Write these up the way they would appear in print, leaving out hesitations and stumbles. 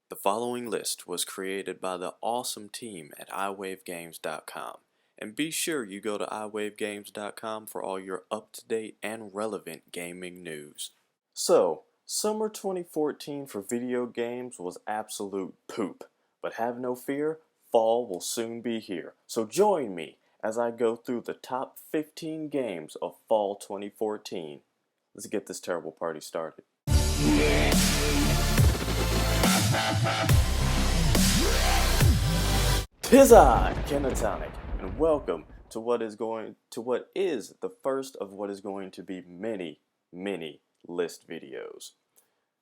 The following list was created by the awesome team at EyewaveGames.com, and be sure you go to EyewaveGames.com for all your up-to-date and relevant gaming news. So, summer 2014 for video games was absolute poop, but have no fear, fall will soon be here. So join me as I go through the top 15 games of fall 2014. Let's get this terrible party started. Pizza Kenatonic, and welcome to what is the first of what is going to be many list videos.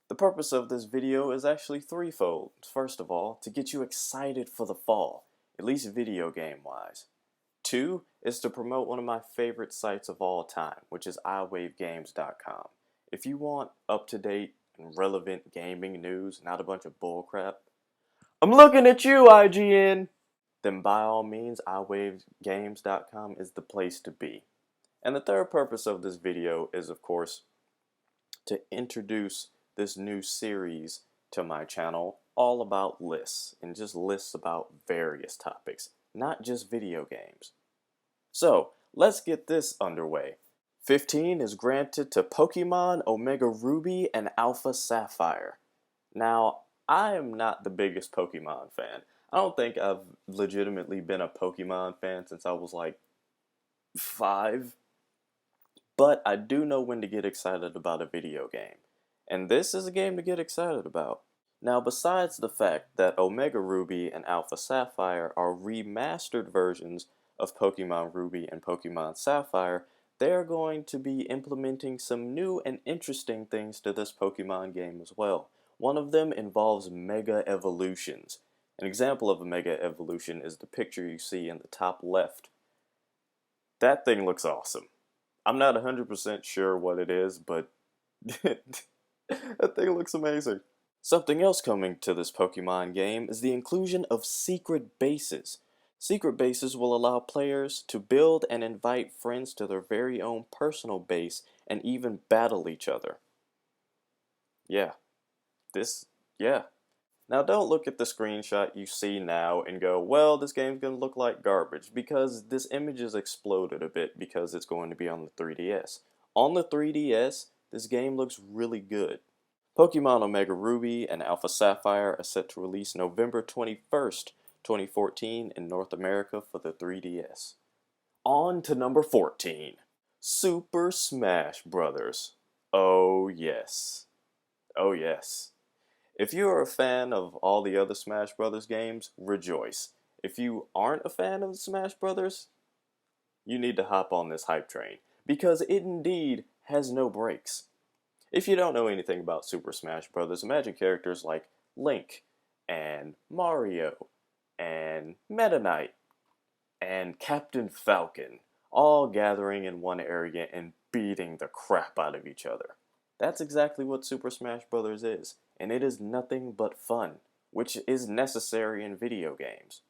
The purpose of this video is actually threefold. First of all, to get you excited for the fall, at least video game wise. Two is to promote one of my favorite sites of all time, which is EyewaveGames.com. If you want up-to-date and relevant gaming news, not a bunch of bullcrap, I'm looking at you, IGN! Then by all means, EyewaveGames.com is the place to be. And the third purpose of this video is, of course, to introduce this new series to my channel all about lists, and just lists about various topics, not just video games. So, let's get this underway. 15 is granted to Pokemon Omega Ruby and Alpha Sapphire. Now, I am not the biggest Pokemon fan. I don't think I've legitimately been a Pokemon fan since I was like 5. But I do know when to get excited about a video game. And this is a game to get excited about. Now, besides the fact that Omega Ruby and Alpha Sapphire are remastered versions of Pokemon Ruby and Pokemon Sapphire, they're going to be implementing some new and interesting things to this Pokemon game as well. One of them involves Mega Evolutions. An example of a Mega Evolution is the picture you see in the top left. That thing looks awesome. I'm not 100% sure what it is, but that thing looks amazing. Something else coming to this Pokemon game is the inclusion of secret bases. Secret bases will allow players to build and invite friends to their very own personal base and even battle each other. Yeah. Now don't look at the screenshot you see now and go, well, this game's gonna look like garbage, because this image is exploded a bit because it's going to be on the 3DS. On the 3DS, this game looks really good. Pokemon Omega Ruby and Alpha Sapphire are set to release November 21st, 2014 in North America for the 3DS. On to number 14. Super Smash Bros. Oh yes. Oh yes. If you are a fan of all the other Smash Bros. Games, rejoice. If you aren't a fan of the Smash Bros., you need to hop on this hype train, because it indeed has no brakes. If you don't know anything about Super Smash Bros., imagine characters like Link, and Mario, and Meta Knight, and Captain Falcon, all gathering in one area and beating the crap out of each other. That's exactly what Super Smash Bros. Is, and it is nothing but fun, which is necessary in video games.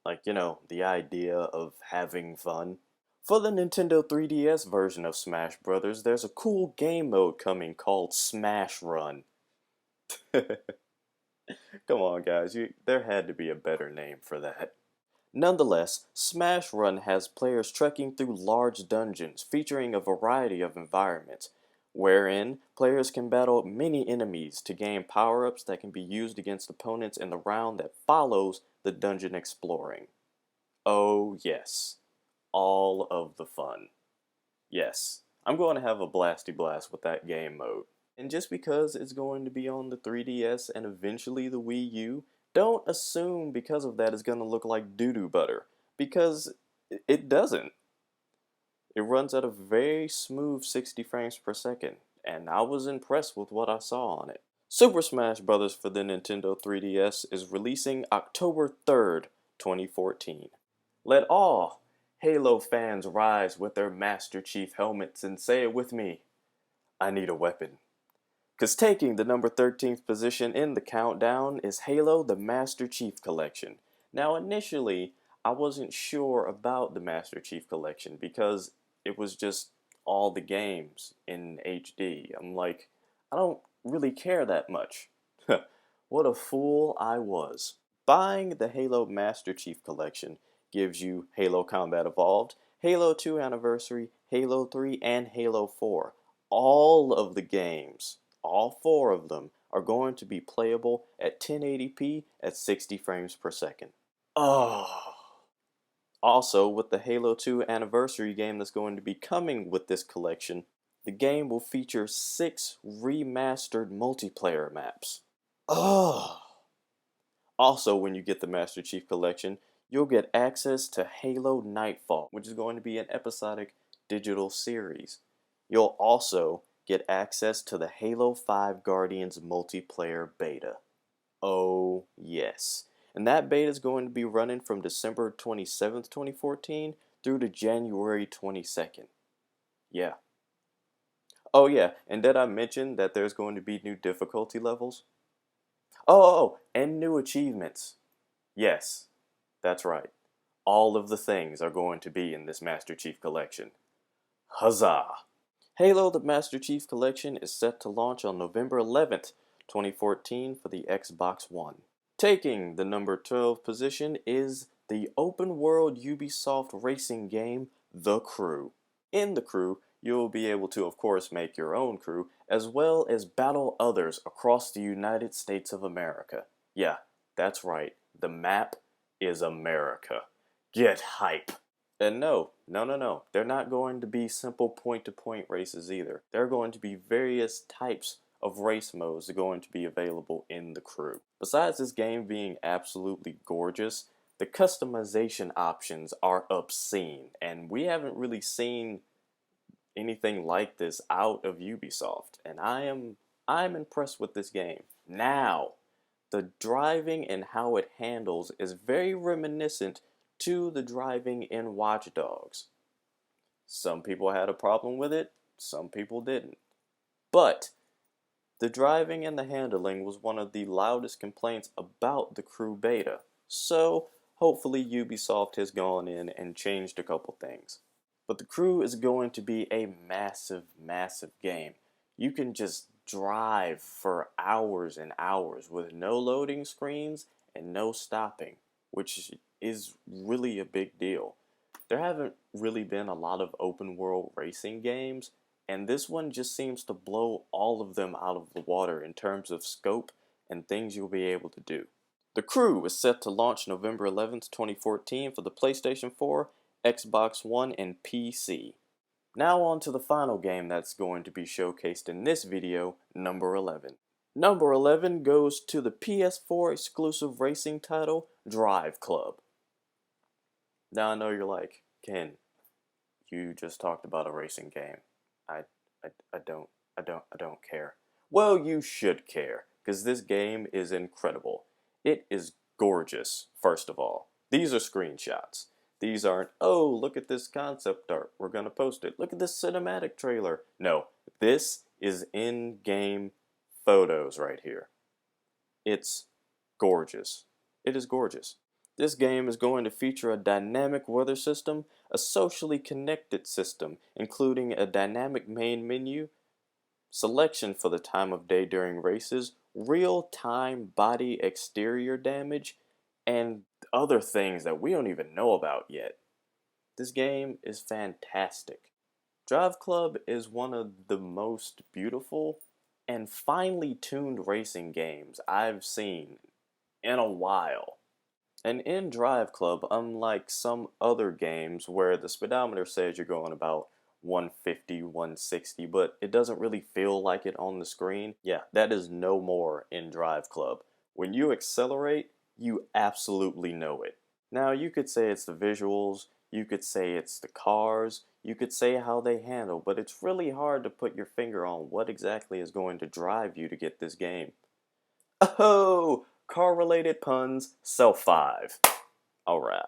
Like, you know, the idea of having fun. For the Nintendo 3DS version of Smash Bros., there's a cool game mode coming called Smash Run. Come on, guys, there had to be a better name for that. Nonetheless, Smash Run has players trekking through large dungeons featuring a variety of environments, wherein players can battle many enemies to gain power-ups that can be used against opponents in the round that follows the dungeon exploring. Oh yes, all of the fun. Yes, I'm going to have a blasty blast with that game mode. And just because it's going to be on the 3DS and eventually the Wii U, don't assume because of that it's going to look like doo-doo butter, because it doesn't. It runs at a very smooth 60 frames per second, and I was impressed with what I saw on it. Super Smash Bros. For the Nintendo 3DS is releasing October 3rd, 2014. Let all Halo fans rise with their Master Chief helmets and say it with me, I need a weapon. Cause taking the number 13th position in the countdown is Halo the Master Chief Collection. Now initially, I wasn't sure about the Master Chief Collection because it was just all the games in HD. I'm like, I don't really care that much. What a fool I was. Buying the Halo Master Chief Collection gives you Halo Combat Evolved, Halo 2 Anniversary, Halo 3, and Halo 4. All of the games, all four of them, are going to be playable at 1080p at 60 frames per second. Oh. Also, with the Halo 2 Anniversary game that's going to be coming with this collection, the game will feature 6 remastered multiplayer maps. Oh. Also, when you get the Master Chief Collection, you'll get access to Halo Nightfall, which is going to be an episodic digital series. You'll also get access to the Halo 5 Guardians multiplayer beta. Oh, yes. And that beta is going to be running from December 27th, 2014 through to January 22nd. Yeah. Oh, yeah, and did I mention that there's going to be new difficulty levels? Oh, and new achievements. Yes, that's right. All of the things are going to be in this Master Chief Collection. Huzzah! Halo the Master Chief Collection is set to launch on November 11th, 2014 for the Xbox One. Taking the number 12 position is the open-world Ubisoft racing game, The Crew. In The Crew, you'll be able to, of course, make your own crew, as well as battle others across the United States of America. Yeah, that's right. The map is America. Get hype! And no, they're not going to be simple point-to-point races either. There are going to be various types of race modes that are going to be available in The Crew. Besides this game being absolutely gorgeous, the customization options are obscene, and we haven't really seen anything like this out of Ubisoft, and I'm impressed with this game. Now, the driving and how it handles is very reminiscent to the driving in Watch Dogs. Some people had a problem with it, some people didn't. But the driving and the handling was one of the loudest complaints about the Crew beta. So, hopefully Ubisoft has gone in and changed a couple things. But The Crew is going to be a massive, massive game. You can just drive for hours and hours with no loading screens and no stopping, which is really a big deal. There haven't really been a lot of open world racing games, and this one just seems to blow all of them out of the water in terms of scope and things you'll be able to do. The Crew is set to launch November 11th, 2014 for the PlayStation 4, Xbox One, and PC. Now on to the final game that's going to be showcased in this video, number 11. Number 11 goes to the PS4 exclusive racing title, Drive Club. Now I know you're like, Ken, you just talked about a racing game. I don't care. Well, you should care, because this game is incredible. It is gorgeous, first of all. These are screenshots. These aren't, oh, look at this concept art, we're gonna post it. Look at this cinematic trailer. No, this is in-game photos right here. It's gorgeous. It is gorgeous. This game is going to feature a dynamic weather system, a socially connected system, including a dynamic main menu, selection for the time of day during races, real-time body exterior damage, and other things that we don't even know about yet. This game is fantastic. Drive Club is one of the most beautiful and finely tuned racing games I've seen in a while. And in Drive Club, unlike some other games where the speedometer says you're going about 150, 160, but it doesn't really feel like it on the screen, yeah, that is no more in Drive Club. When you accelerate, you absolutely know it. Now, you could say it's the visuals, you could say it's the cars, you could say how they handle, but it's really hard to put your finger on what exactly is going to drive you to get this game. Oh! Car-related puns, self 5. Alright.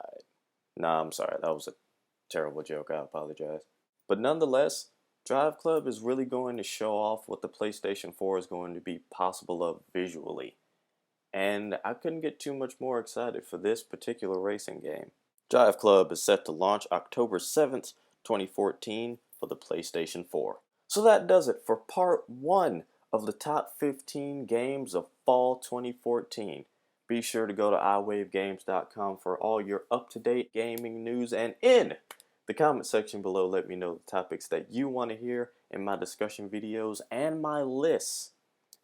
Nah, I'm sorry, that was a terrible joke, I apologize. But nonetheless, Drive Club is really going to show off what the PlayStation 4 is going to be possible of visually. And I couldn't get too much more excited for this particular racing game. Drive Club is set to launch October 7th, 2014 for the PlayStation 4. So that does it for part 1 of the top 15 games of fall 2014. Be sure to go to eyewavegames.com for all your up-to-date gaming news, and in the comment section below, let me know the topics that you want to hear in my discussion videos and my lists.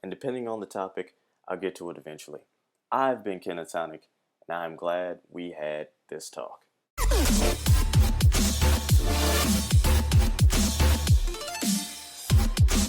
And depending on the topic, I'll get to it eventually. I've been Kenatonic, and I'm glad we had this talk.